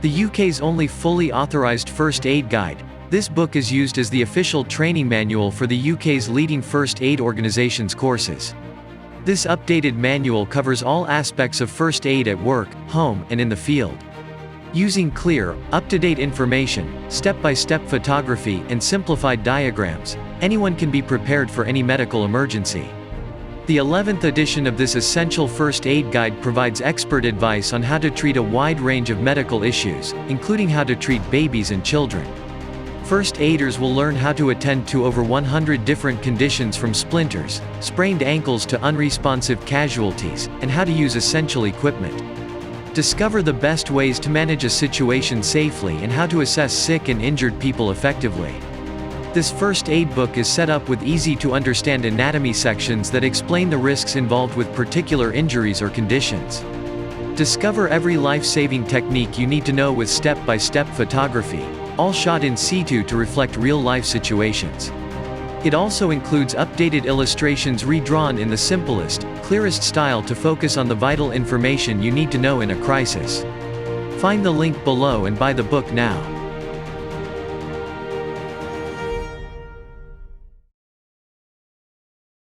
The UK's only fully authorised first aid guide, this book is used as the official training manual for the UK's leading first aid organisations courses. This updated manual covers all aspects of first aid at work, home, and in the field. Using clear, up-to-date information, step-by-step photography, and simplified diagrams, anyone can be prepared for any medical emergency. The 11th edition of this essential first aid guide provides expert advice on how to treat a wide range of medical issues, including how to treat babies and children. First aiders will learn how to attend to over 100 different conditions from splinters, sprained ankles to unresponsive casualties, and how to use essential equipment. Discover the best ways to manage a situation safely and how to assess sick and injured people effectively. This first aid book is set up with easy-to-understand anatomy sections that explain the risks involved with particular injuries or conditions. Discover every life-saving technique you need to know with step-by-step photography, all shot in situ to reflect real-life situations. It also includes updated illustrations redrawn in the simplest, clearest style to focus on the vital information you need to know in a crisis. Find the link below and buy the book now.